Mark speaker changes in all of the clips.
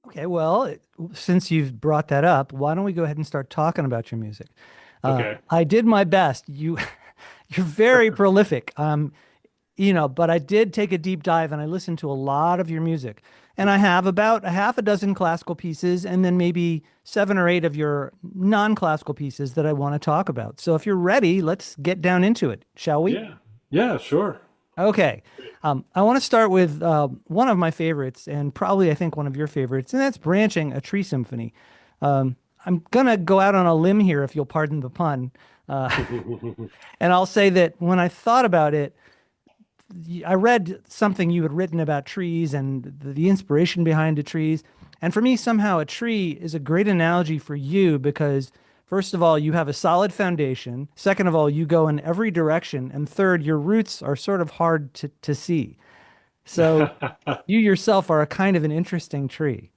Speaker 1: Okay, well, since you've brought that up, why don't we go ahead and start talking about your music?
Speaker 2: Okay.
Speaker 1: I did my best. You're very prolific. But I did take a deep dive and I listened to a lot of your music. And I have about a half a dozen classical pieces and then maybe seven or eight of your non-classical pieces that I want to talk about. So if you're ready, let's get down into it, shall we?
Speaker 2: Yeah. Yeah, sure.
Speaker 1: Okay. I want to start with one of my favorites, and probably I think one of your favorites, and that's Branching, a Tree Symphony. I'm gonna go out on a limb here, if you'll pardon the pun, uh, and I'll say that when I thought about it, I read something you had written about trees and the inspiration behind the trees. And for me, somehow a tree is a great analogy for you because, first of all, you have a solid foundation. Second of all, you go in every direction. And third, your roots are sort of hard to see. So you yourself are a kind of an interesting tree.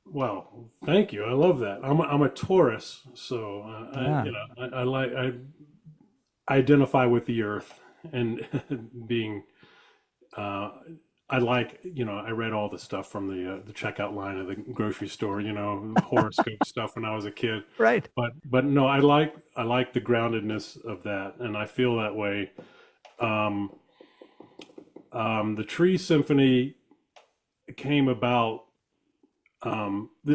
Speaker 2: Well, thank you. I love that. I'm a Taurus, so
Speaker 1: Ah,
Speaker 2: I identify with the earth and being uh, I like, I read all the stuff from the checkout line of the grocery store, horoscope stuff when I was a kid.
Speaker 1: right.
Speaker 2: But no, I like the groundedness of that, and I feel that way. Um, the Tree Symphony came about.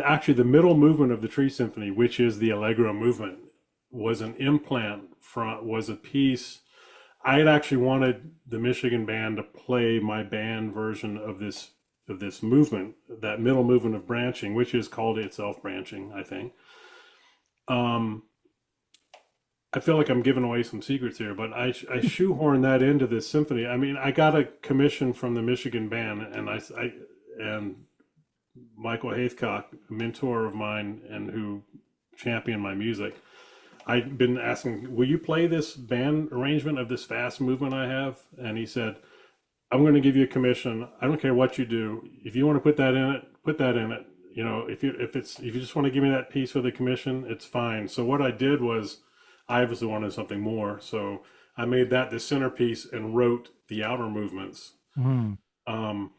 Speaker 2: Actually, the middle movement of the Tree Symphony, which is the Allegro movement, was an implant from was a piece. I had actually wanted the Michigan band to play my band version of this movement, that middle movement of branching, which is called itself branching, I think. Um, I feel like I'm giving away some secrets here, but I shoehorned that into this symphony. I mean, I got a commission from the Michigan band, and Michael Haithcock, a mentor of mine and who championed my music. I've been asking, will you play this band arrangement of this fast movement I have? And he said, I'm going to give you a commission. I don't care what you do. If you want to put that in it, put that in it. If you just want to give me that piece for the commission, it's fine. So what I did was I obviously wanted something more. So I made that the centerpiece and wrote the outer movements.
Speaker 1: Hmm.
Speaker 2: Um,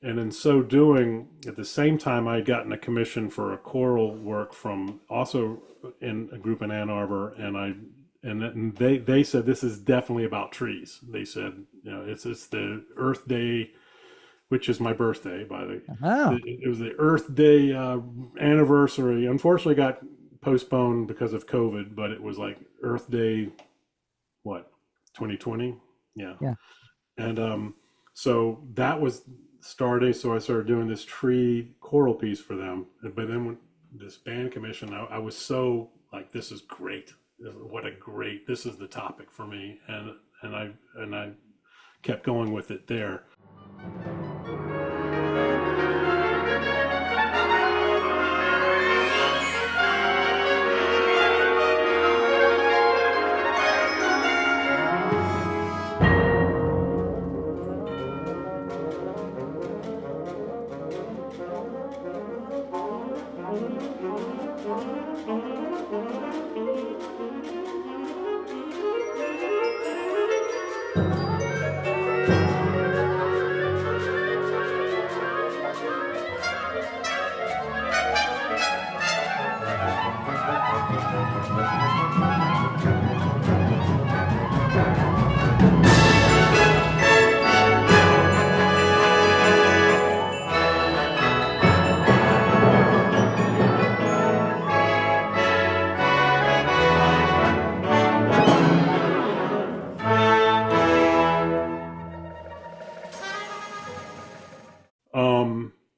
Speaker 2: and in so doing, at the same time, I had gotten a commission for a choral work from also in a group in Ann Arbor, and they said this is definitely about trees. They said, it's the Earth Day, which is my birthday, by the.
Speaker 1: Oh,
Speaker 2: It was the Earth Day anniversary. Unfortunately, got postponed because of COVID, but it was like Earth Day, what, 2020? Yeah,
Speaker 1: yeah.
Speaker 2: and so that was starting. So I started doing this tree choral piece for them. But then when this band commission, I was so like, this is great. What a great! This is the topic for me, and I kept going with it there.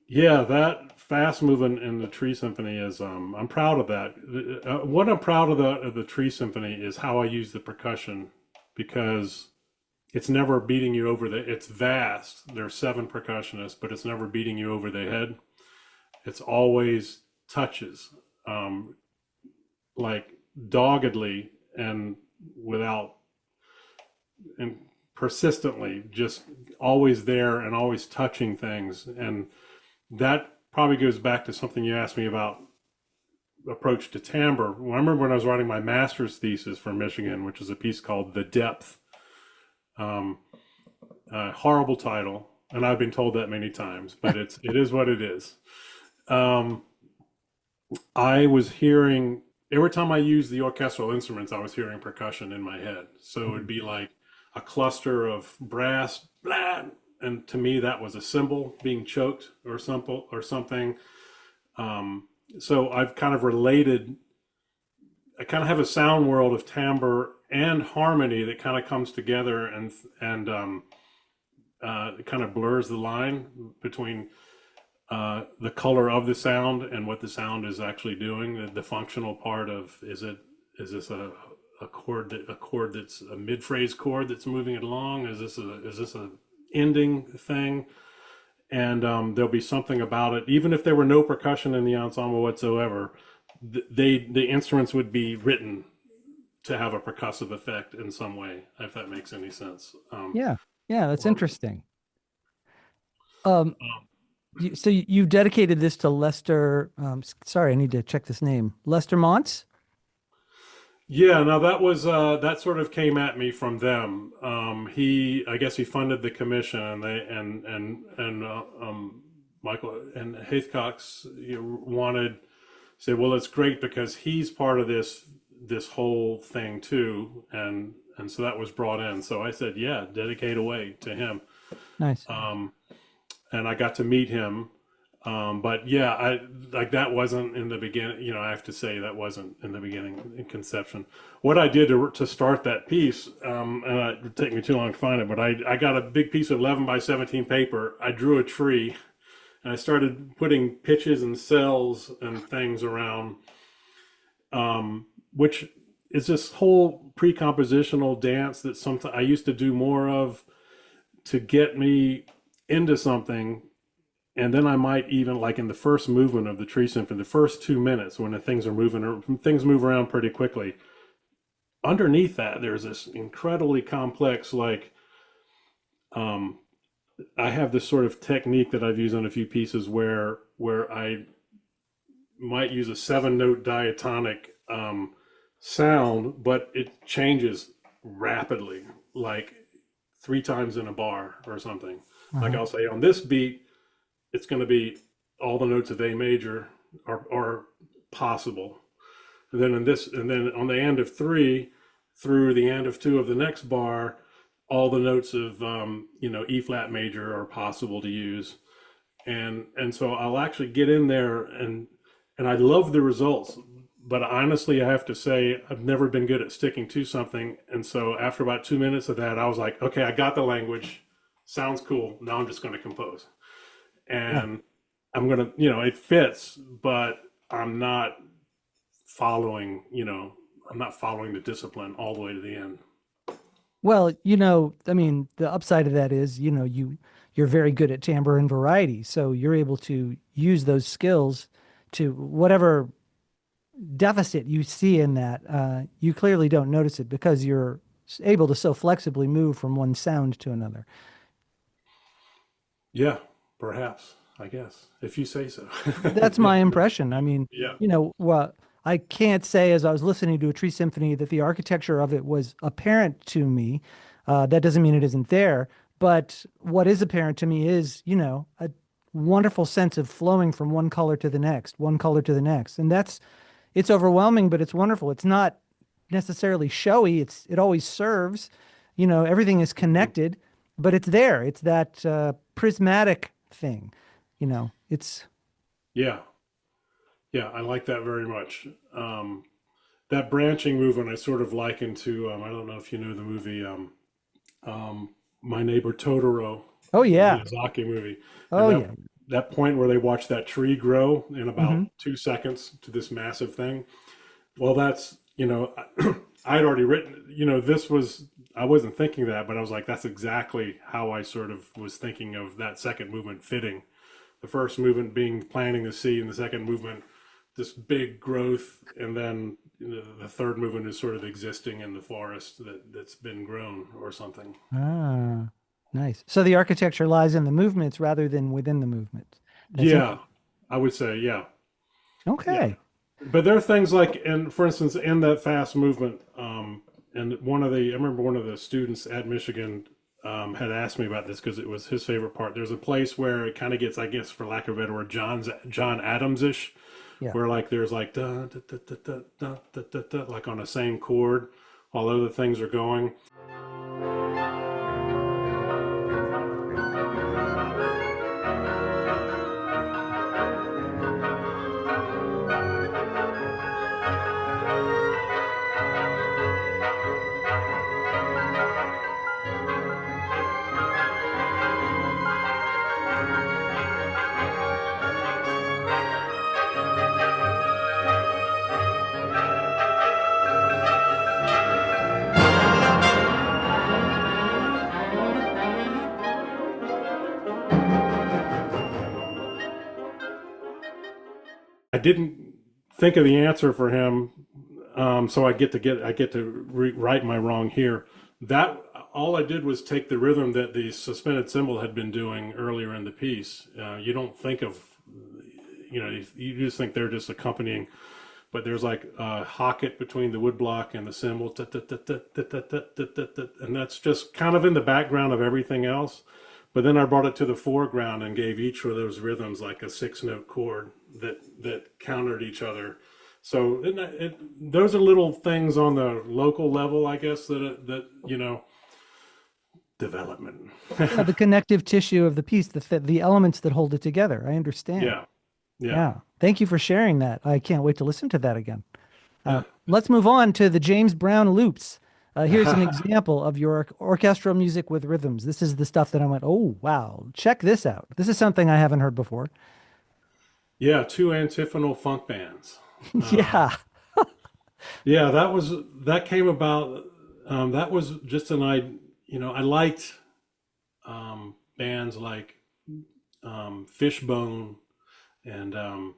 Speaker 2: Yeah, that fast moving in the Tree Symphony is I'm proud of that. What I'm proud of the Tree Symphony is how I use the percussion because it's never beating you over the. It's vast. There's seven percussionists, but it's never beating you over the head. It's always touches, um, like doggedly and without and persistently, just always there and always touching things. And that probably goes back to something you asked me about approach to timbre. I remember when I was writing my master's thesis for Michigan, which is a piece called "The Depth." Um, horrible title, and I've been told that many times, but it is what it is. Um, I was hearing every time I used the orchestral instruments, I was hearing percussion in my head. So it'd be like a cluster of brass, blah, and to me that was a cymbal being choked or something. Um, so I've kind of related. I kind of have a sound world of timbre and harmony that kind of comes together and it kind of blurs the line between the color of the sound and what the sound is actually doing. The functional part of is this a chord that's a mid phrase chord that's moving it along? Is this a ending thing? And there'll be something about it, even if there were no percussion in the ensemble whatsoever. The instruments would be written to have a percussive effect in some way, if that makes any sense.
Speaker 1: Yeah. Yeah, that's
Speaker 2: Or
Speaker 1: interesting. Um, you dedicated this to Lester. Sorry, I need to check this name. Lester Mons?
Speaker 2: Yeah, now that was that sort of came at me from them. I guess he funded the commission, and Michael and Haithcox, wanted said, well, it's great because he's part of this whole thing too, and so that was brought in. So I said, yeah, dedicate away to him,
Speaker 1: Nice.
Speaker 2: and I got to meet him. But yeah, I like that wasn't in the beginning. I have to say that wasn't in the beginning in conception. What I did to start that piece, and it would take me too long to find it, but I got a big piece of 11 by 17 paper. I drew a tree, and I started putting pitches and cells and things around, which is this whole pre-compositional dance that something I used to do more of to get me into something. And then I might even like in the first movement of the Tree Symphony, the first 2 minutes when the things are moving, or things move around pretty quickly. Underneath that, there's this incredibly complex, like, um, I have this sort of technique that I've used on a few pieces where I might use a 7 note diatonic sound, but it changes rapidly, like 3 times in a bar or something. Like
Speaker 1: Uh-huh.
Speaker 2: I'll say on this beat, it's going to be all the notes of A major are possible. And then on the end of three through the end of two of the next bar, all the notes of E flat major are possible to use. And so I'll actually get in there and I love the results. But honestly, I have to say I've never been good at sticking to something. And so after about 2 minutes of that, I was like, okay, I got the language. Sounds cool. Now I'm just going to compose.
Speaker 1: Yeah.
Speaker 2: And I'm gonna, it fits, but I'm not following, I'm not following the discipline all the way to the end.
Speaker 1: Well, I mean, the upside of that is, you're very good at timbre and variety, so you're able to use those skills to whatever deficit you see in that. You clearly don't notice it because you're able to so flexibly move from one sound to another.
Speaker 2: Yeah, perhaps, I guess, if you say so.
Speaker 1: That's
Speaker 2: Yeah,
Speaker 1: my impression. I mean,
Speaker 2: yeah.
Speaker 1: well, I can't say as I was listening to a tree symphony that the architecture of it was apparent to me. That doesn't mean it isn't there, but what is apparent to me is, a wonderful sense of flowing from one color to the next, one color to the next. And it's overwhelming, but it's wonderful. It's not necessarily showy. It always serves, everything is
Speaker 2: Mhm.
Speaker 1: connected, but it's there. It's that prismatic thing, it's
Speaker 2: Yeah, yeah, I like that very much. That branching movement I sort of liken to, I don't know if you know the movie, My Neighbor Totoro,
Speaker 1: oh
Speaker 2: the
Speaker 1: yeah.
Speaker 2: Miyazaki movie, and
Speaker 1: Oh yeah.
Speaker 2: that point where they watch that tree grow in about
Speaker 1: Hmm.
Speaker 2: 2 seconds to this massive thing. Well, that's I'd already written. This was I wasn't thinking that, but I was like, that's exactly how I sort of was thinking of that second movement fitting. The first movement being planting the seed, and the second movement this big growth, and then the third movement is sort of existing in the forest that's been grown or something.
Speaker 1: Ah, nice. So the architecture lies in the movements rather than within the movements. That's
Speaker 2: Yeah,
Speaker 1: interesting.
Speaker 2: I would say, yeah, yeah.
Speaker 1: Okay.
Speaker 2: But there are things like, and for instance, in that fast movement, and I remember one of the students at Michigan had asked me about this because it was his favorite part. There's a place where it kind of gets, I guess, for lack of a better word, John Adams ish,
Speaker 1: Yeah.
Speaker 2: where like there's like da, da, da, da, da, da, da, da, da, like on the same chord while other things are going. I didn't think of the answer for him, so I get to right my wrong here. That all I did was take the rhythm that the suspended cymbal had been doing earlier in the piece. You don't think of, you just think they're just accompanying, but there's like a hocket between the woodblock and the cymbal, and that's just kind of in the background of everything else. But then I brought it to the foreground and gave each of those rhythms like a 6 note chord that countered each other. So those are little things on the local level, I guess, that development.
Speaker 1: Yeah, the connective tissue of the piece, the elements that hold it together. I understand.
Speaker 2: Yeah, yeah,
Speaker 1: Yeah. Thank you for sharing that. I can't wait to listen to that again.
Speaker 2: yeah.
Speaker 1: Let's move on to the James Brown loops. Here's an example of your orchestral music with rhythms. This is the stuff that I went, oh, wow, check this out. This is something I haven't heard before.
Speaker 2: Yeah, two antiphonal funk bands.
Speaker 1: Yeah.
Speaker 2: Yeah, that came about. That was just an I. I liked bands like Fishbone and um,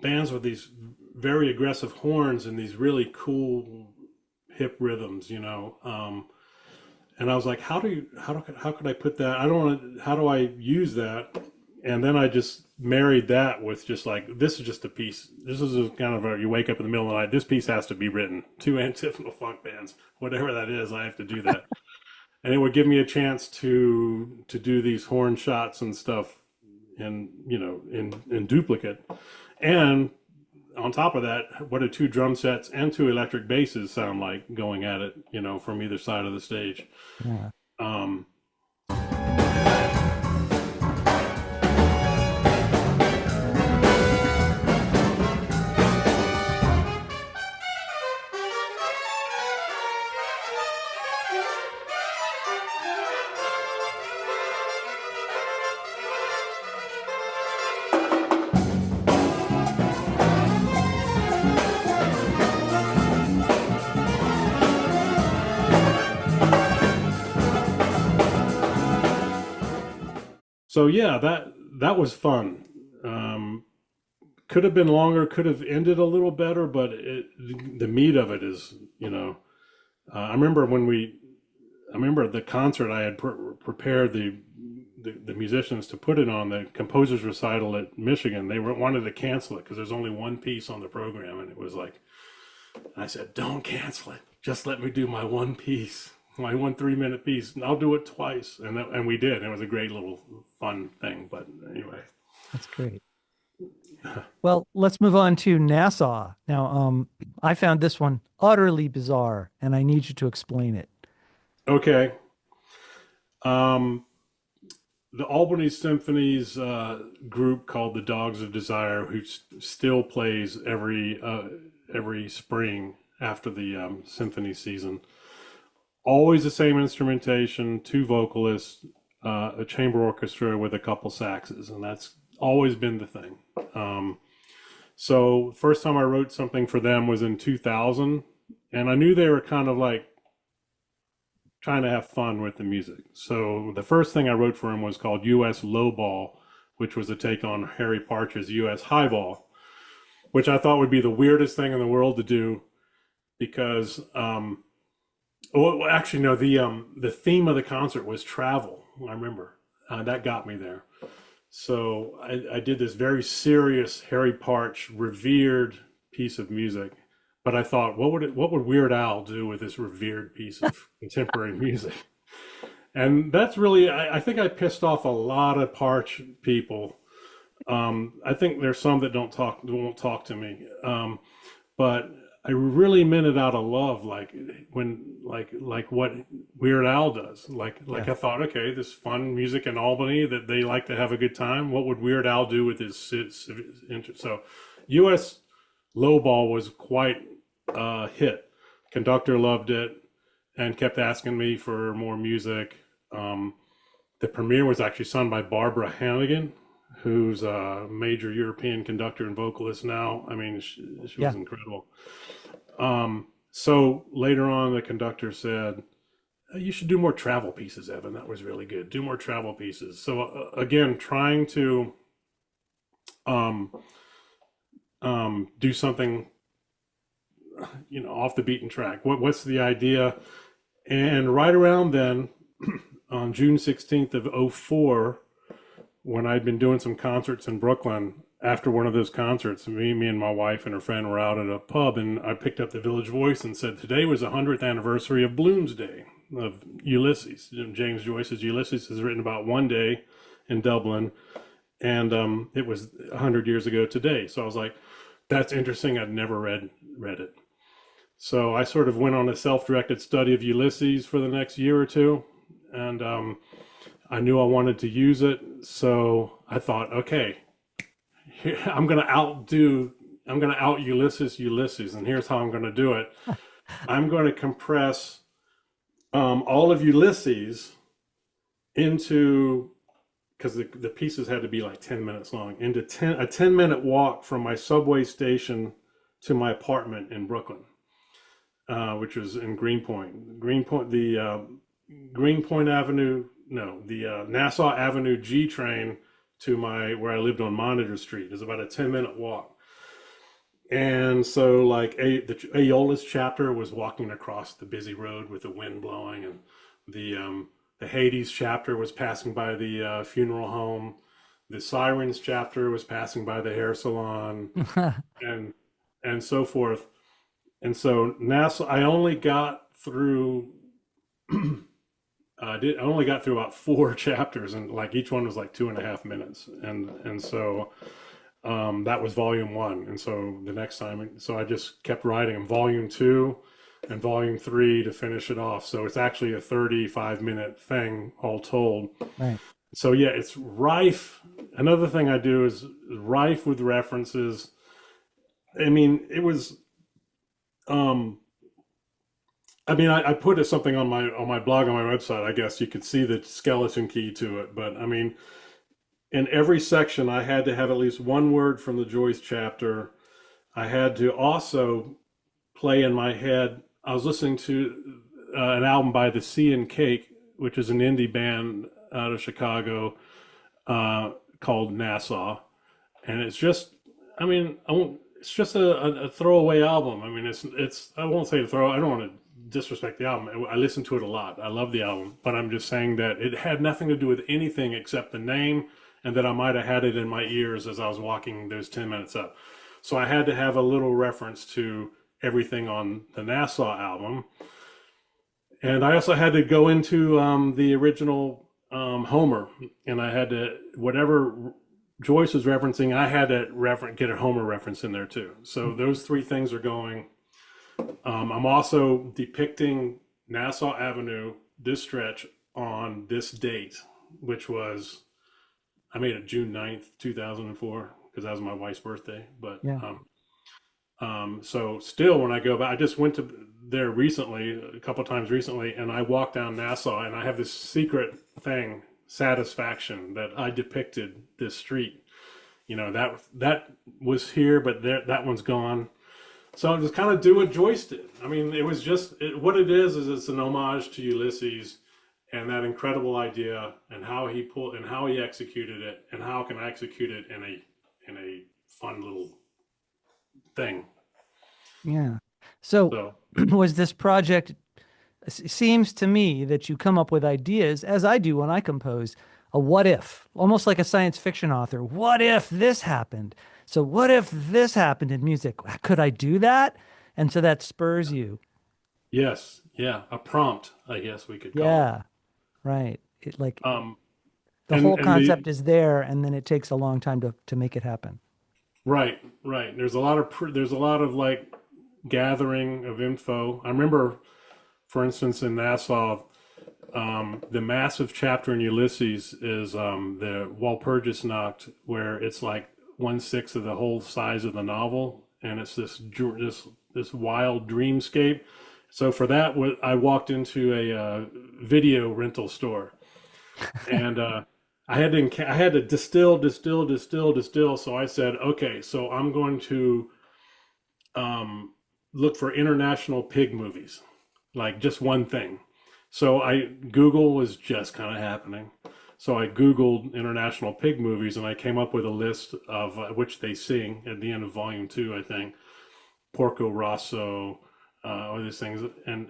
Speaker 2: bands with these very aggressive horns and these really cool hip rhythms. And I was like, how could I put that? I don't want. How do I use that? And then I just married that with just like, this is just a piece. This is a kind of you wake up in the middle of the night. This piece has to be written. Two antiphonal funk bands, whatever that is. I have to do that, and it would give me a chance to do these horn shots and stuff, in duplicate, and on top of that, what do two drum sets and two electric basses sound like going at it, from either side of the stage.
Speaker 1: Yeah.
Speaker 2: Um, so yeah, that was fun. Could have been longer, could have ended a little better, but the meat of it is, I remember the concert I had prepared the musicians to put it on the composers recital at Michigan. They wanted to cancel it because there's only one piece on the program, and it was like, I said, don't cancel it. Just let me do my one piece, my 1 3 minute piece, and I'll do it twice. And we did. It was a great little fun thing. But anyway,
Speaker 1: That's great. Well, let's move on to Nassau. Now, I found this one utterly bizarre, and I need you to explain it.
Speaker 2: okay. Um, the Albany Symphony's group called the Dogs of Desire, who still plays every spring after the symphony season. Always the same instrumentation, two vocalists, a chamber orchestra with a couple saxes, and that's always been the thing. So first time I wrote something for them was in 2000, and I knew they were kind of like trying to have fun with the music. So the first thing I wrote for him was called U.S. Lowball, which was a take on Harry Partch's U.S. Highball, which I thought would be the weirdest thing in the world to do because, well, actually, no, the theme of the concert was travel. I remember that got me there. So I did this very serious Harry Partch revered piece of music but I thought, what would Weird Al do with this revered piece of contemporary music? And that's really, I think I pissed off a lot of Parch people. I think there's some that won't talk to me. But I really meant it out of love, like like what Weird Al does.
Speaker 1: Yeah.
Speaker 2: I thought, okay, this fun music in Albany that they like to have a good time. What would Weird Al do with his interest? So, U.S. Lowball was quite a hit. Conductor loved it and kept asking me for more music. Um, the premiere was actually sung by Barbara Hannigan, who's a major European conductor and vocalist now. I mean, she was
Speaker 1: Yeah.
Speaker 2: incredible. So later on, the conductor said, "You should do more travel pieces, Evan. That was really good. Do more travel pieces." So again, trying to um, do something, off the beaten track. What's the idea? And right around then, on June 16th of '04, when I'd been doing some concerts in Brooklyn, after one of those concerts, me and my wife and her friend were out at a pub, and I picked up the Village Voice and said, today was the 100th anniversary of Bloomsday, of Ulysses. James Joyce's Ulysses is written about one day in Dublin, and it was 100 years ago today. So I was like, that's interesting. I'd never read it. So I sort of went on a self-directed study of Ulysses for the next year or two, and I knew I wanted to use it. So I thought, okay, I'm going to out Ulysses, and here's how I'm going to do it. I'm going to compress all of Ulysses into, because the pieces had to be like 10 minutes long, into a 10-minute walk from my subway station to my apartment in Brooklyn, which was in Greenpoint Avenue, no, the Nassau Avenue G train to where I lived on Monitor Street is about a 10-minute walk. And so like the Aeolus chapter was walking across the busy road with the wind blowing, and the Hades chapter was passing by the funeral home. The Sirens chapter was passing by the hair salon, and so forth. And so Nassau, I only got through I only got through about four chapters, and like each one was like 2.5 minutes, and so that was volume one. And so the next time, so I just kept writing them, volume two and volume three to finish it off. So it's actually a 35-minute thing all told.
Speaker 1: Right.
Speaker 2: So yeah, it's rife. Another thing I do is rife with references. I mean, it was. I put something on my blog on my website. I guess you could see the skeleton key to it. But I mean, in every section, I had to have at least one word from the Joyce chapter. I had to also play in my head. I was listening to an album by the Sea and Cake, which is an indie band out of Chicago, called Nassau, and it's just, I mean, it's just a throwaway album. I mean, it's I won't say throw. I don't want to disrespect the album. I listen to it a lot. I love the album, but I'm just saying that it had nothing to do with anything except the name, and that I might have had it in my ears as I was walking those 10 minutes up. So I had to have a little reference to everything on the Nassau album. And I also had to go into the original Homer, and I had to, whatever Joyce was referencing, I had to get a Homer reference in there too. So those three things are going. I'm also depicting Nassau Avenue, this stretch, on this date, which was, I made it June 9th, 2004, because that was my wife's birthday. But
Speaker 1: Yeah.
Speaker 2: so still, when I go back, I just went to there recently, a couple times recently, and I walked down Nassau, and I have this secret thing, satisfaction, that I depicted this street. You know, that was here, but that one's gone. So I just kind of do what Joyce did. I mean, it was just what it is it's an homage to Ulysses and that incredible idea, and how he executed it, and how can I execute it in a fun little thing.
Speaker 1: Yeah. So
Speaker 2: So
Speaker 1: was this project, it seems to me that you come up with ideas, as I do when I compose, a what if, almost like a science fiction author. What if this happened? So what if this happened in music? Could I do that? And so that spurs you.
Speaker 2: Yes, yeah, a prompt, I guess we could call it.
Speaker 1: Yeah, right. It like
Speaker 2: Um,
Speaker 1: the whole
Speaker 2: and the
Speaker 1: concept is there, and then it takes a long time to make it happen.
Speaker 2: right, right. There's a lot of like gathering of info. I remember, for instance, in Nassau, the massive chapter in Ulysses is the Walpurgis Nacht, where it's like 1/6 of the whole size of the novel, and it's this wild dreamscape. So for that, I walked into a video rental store, and I had to distill. So I said, okay, so I'm going to um, look for international pig movies, like just one thing. So I Google was just kind of happening. So I Googled international pig movies, and I came up with a list of which they sing at the end of volume two, I think. Porco Rosso, all these things, and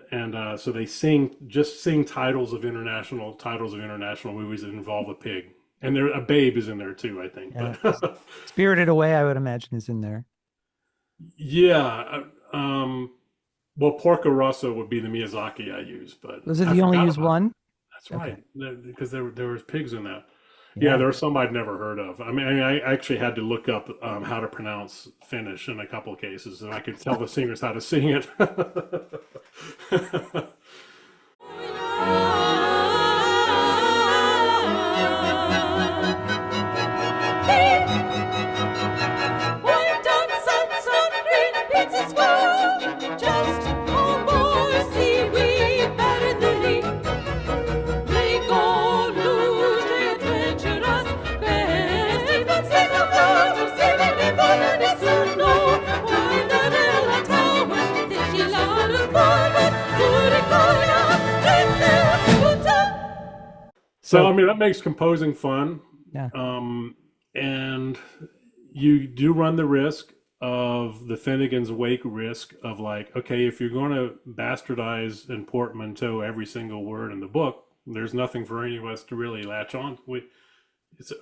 Speaker 2: so they sing titles of international movies that involve a pig, and there a babe is in there too, I think.
Speaker 1: Yeah.
Speaker 2: But
Speaker 1: Spirited Away, I would imagine, is in there.
Speaker 2: yeah, well, Porco Rosso would be the Miyazaki I use, but
Speaker 1: Was it
Speaker 2: I
Speaker 1: the only
Speaker 2: forgot
Speaker 1: use
Speaker 2: about.
Speaker 1: one?
Speaker 2: That's
Speaker 1: Okay.
Speaker 2: right, because there was pigs in that. Yeah,
Speaker 1: Yeah.
Speaker 2: there were some I'd never heard of. I actually had to look up how to pronounce Finnish in a couple of cases, and I could tell the singers how to sing it.
Speaker 3: White and suns on green pizzas fall. Just for more seaweed there in the lee. Make all blue adventurous. Best if not stay the floor. Sailing before the next snow. While the little tower. Did she lot of fun?
Speaker 2: So,
Speaker 1: So,
Speaker 2: I mean, that makes composing fun.
Speaker 1: yeah.
Speaker 2: And you do run the risk of the Finnegan's Wake risk of like, okay, if you're going to bastardize and portmanteau every single word in the book, there's nothing for any of us to really latch on.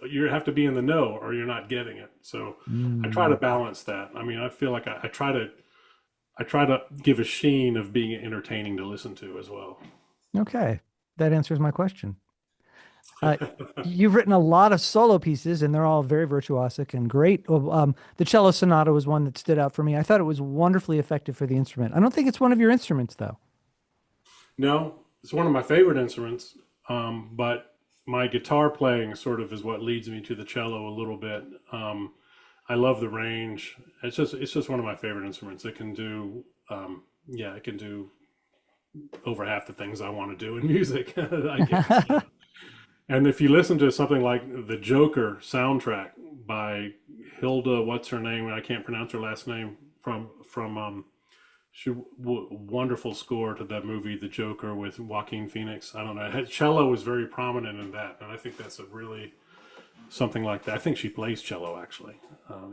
Speaker 2: You have to be in the know or you're not getting it. So I try to
Speaker 1: Mm,
Speaker 2: balance that. I mean, I feel like I try to give a sheen of being entertaining to listen to as well.
Speaker 1: okay. That answers my question. Uh, you've written a lot of solo pieces, and they're all very virtuosic and great. Well, the cello sonata was one that stood out for me. I thought it was wonderfully effective for the instrument. I don't think it's one of your instruments, though.
Speaker 2: No, it's one of my favorite instruments, but my guitar playing sort of is what leads me to the cello a little bit. I love the range. It's just one of my favorite instruments. It can do yeah, it can do over half the things I want to do in music, I guess. And if you listen to something like the Joker soundtrack by Hilda, what's her name? I can't pronounce her last name from wonderful score to that movie, The Joker, with Joaquin Phoenix. I don't know. Cello was very prominent in that, and I think that's a really something like that. I think she plays cello actually.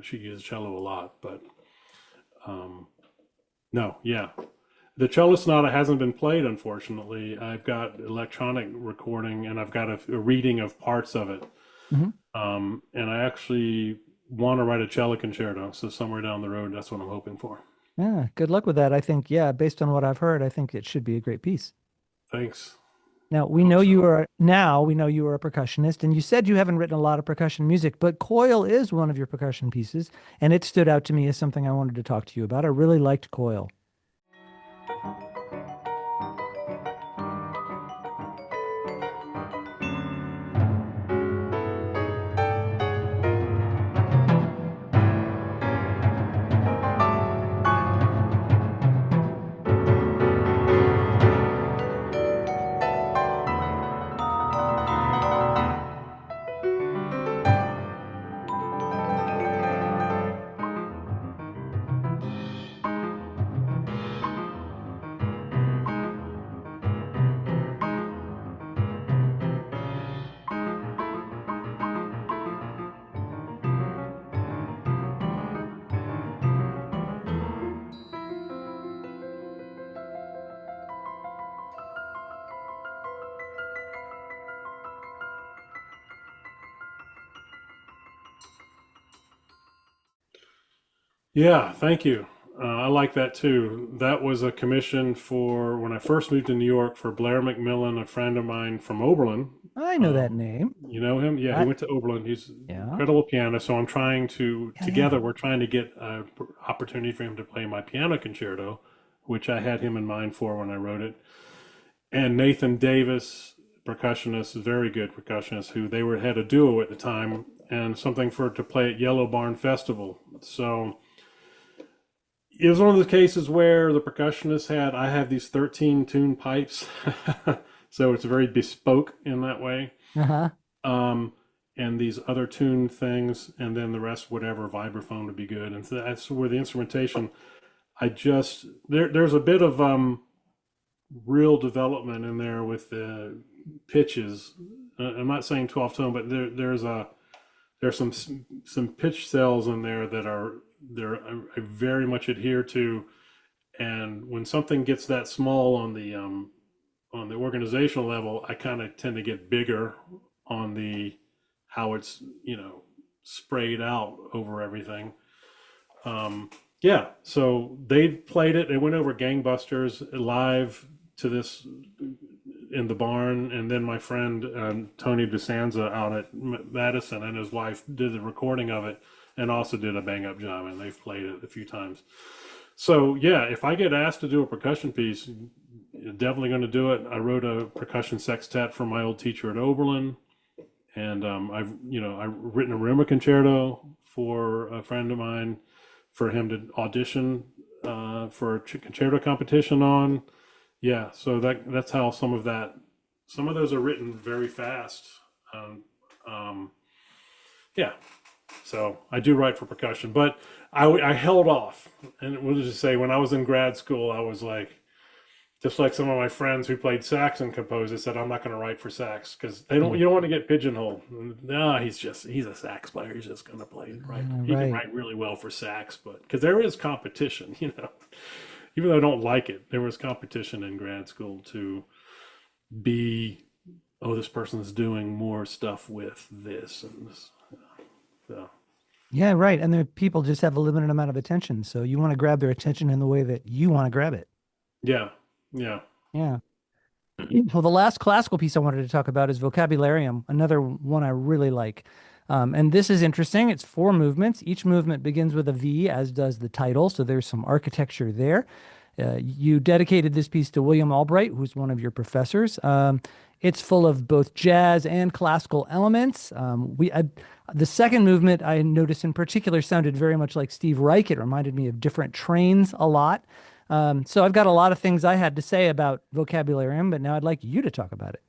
Speaker 2: She uses cello a lot, but no, yeah. The cello sonata hasn't been played, unfortunately. I've got electronic recording, and I've got a reading of parts of it.
Speaker 1: Mhm.
Speaker 2: And I actually want to write a cello concerto, so somewhere down the road, that's what I'm hoping for.
Speaker 1: Yeah, good luck with that. I think, yeah, based on what I've heard, I think it should be a great piece.
Speaker 2: Thanks.
Speaker 1: Now,
Speaker 2: Hope so.
Speaker 1: we know you are a percussionist, and you said you haven't written a lot of percussion music, but Coil is one of your percussion pieces, and it stood out to me as something I wanted to talk to you about. I really liked Coil.
Speaker 2: Yeah, thank you. I like that too. That was a commission for when I first moved to New York for Blair McMillan, a friend of mine from Oberlin.
Speaker 1: I know that
Speaker 2: Um,
Speaker 1: name.
Speaker 2: you know him? Yeah, he
Speaker 1: I
Speaker 2: went to Oberlin. He's an
Speaker 1: yeah.
Speaker 2: incredible pianist. So I'm trying to,
Speaker 1: Yeah, yeah.
Speaker 2: together, we're trying to get an opportunity for him to play my piano concerto, which I had him in mind for when I wrote it. And Nathan Davis, percussionist, very good percussionist, who they were had a duo at the time, and something for to play at Yellow Barn Festival. So it was one of those cases where the percussionist had I have these 13 tune pipes, so it's very bespoke in that way.
Speaker 1: Uh-huh.
Speaker 2: Um, and these other tune things, and then the rest, whatever vibraphone would be good. And so that's where the instrumentation. I just there's a bit of real development in there with the pitches. I'm not saying 12 tone, but there's some pitch cells in there that are there I very much adhere to. And when something gets that small on the organizational level, I kind of tend to get bigger on the how it's sprayed out over everything. Yeah, so they played it. They went over gangbusters live to this in the barn, and then my friend Tony DeSanza out at Madison and his wife did the recording of it, and also did a bang up job, and they've played it a few times. So yeah, if I get asked to do a percussion piece, definitely going to do it. I wrote a percussion sextet for my old teacher at Oberlin, and I've written a rumba concerto for a friend of mine for him to audition for a concerto competition on. Yeah, so that's how some of those are written very fast. Um, um, yeah, so I do write for percussion, but I held off. And we'll just say when I was in grad school, I was like, just like some of my friends who played sax and composed, they said, I'm not going to write for sax because you don't want to get pigeonholed. No, he's a sax player. He's just going to play, right?
Speaker 1: Yeah,
Speaker 2: He can
Speaker 1: right.
Speaker 2: write really well for sax, but because there is competition, even though I don't like it, there was competition in grad school to be, oh, this person's doing more stuff with this and this. So,
Speaker 1: Yeah, right. And the people just have a limited amount of attention, so you want to grab their attention in the way that you want to grab it.
Speaker 2: yeah, yeah.
Speaker 1: Yeah. Well, the last classical piece I wanted to talk about is Vocabularium, another one I really like. And this is interesting. It's four movements. Each movement begins with a V, as does the title. So there's some architecture there. You dedicated this piece to William Albright, who's one of your professors. It's full of both jazz and classical elements. The second movement I noticed in particular sounded very much like Steve Reich. It reminded me of Different Trains a lot. So I've got a lot of things I had to say about Vocabularium, but now I'd like you to talk about it.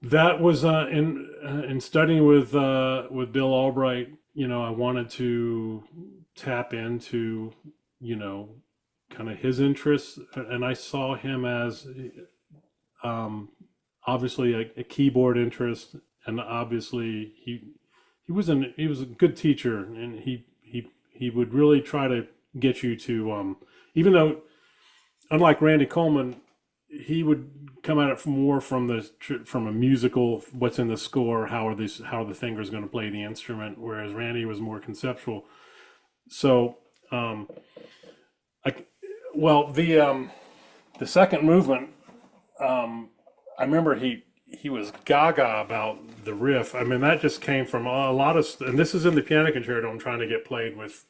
Speaker 2: That was in studying with Bill Albright. I wanted to tap into you know kind of his interests, and I saw him as um, obviously a keyboard interest, and obviously he was a good teacher, and he would really try to get you to even though unlike Randy Coleman, he would come at it from more from from a musical, what's in the score, how the finger's going to play the instrument, whereas Randy was more conceptual. So, um, I, well, the second movement, I remember he was gaga about the riff. I mean, that just came from a lot of, and this is in the piano concerto I'm trying to get played with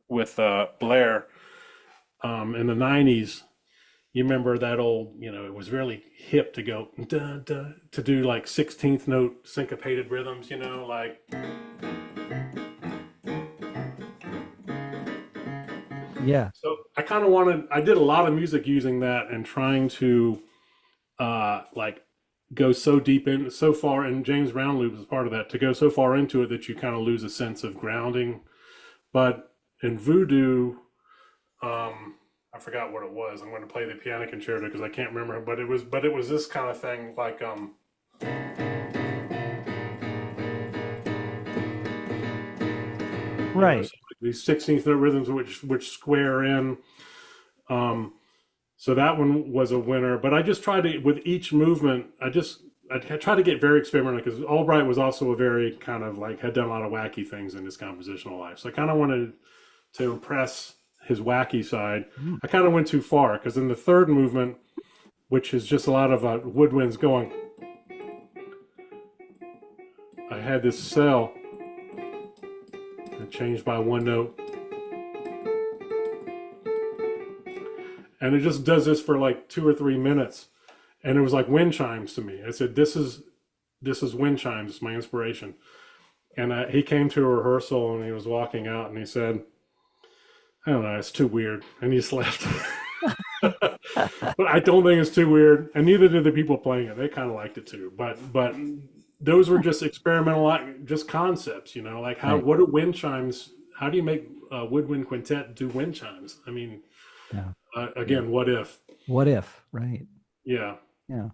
Speaker 2: with Blair in the '90s. You remember that old, it was really hip to go da, da, to do like 16th note syncopated rhythms, like
Speaker 1: Yeah.
Speaker 2: so I did a lot of music using that and trying to like go so deep in so far, and James Brown loop is part of that, to go so far into it that you kind of lose a sense of grounding. But in voodoo, I forgot what it was. I'm going to play the piano concerto because I can't remember, but it was this kind of thing like
Speaker 1: Right.
Speaker 2: so like these 16th note rhythms which square in. Um, so that one was a winner. But I just tried to, with each movement, I tried to get very experimental because Albright was also a very kind of like had done a lot of wacky things in his compositional life. So I kind of wanted to impress his wacky side.
Speaker 1: Mm.
Speaker 2: I kind of went too far because in the third movement, which is just a lot of woodwinds going, I had this cell that changed by one note, and it just does this for like 2 or 3 minutes, and it was like wind chimes to me. I said, "This is wind chimes. It's my inspiration." And he came to a rehearsal and he was walking out and he said, "I don't know, it's too weird," and he just left. But I don't think it's too weird, and neither did the people playing it. They kind of liked it too. But those were just experimental, just concepts, like how
Speaker 1: Right.
Speaker 2: what are wind chimes? How do you make a woodwind quintet do wind chimes? I mean,
Speaker 1: Yeah.
Speaker 2: again, what if?
Speaker 1: What if? Right.
Speaker 2: Yeah.
Speaker 1: Yeah.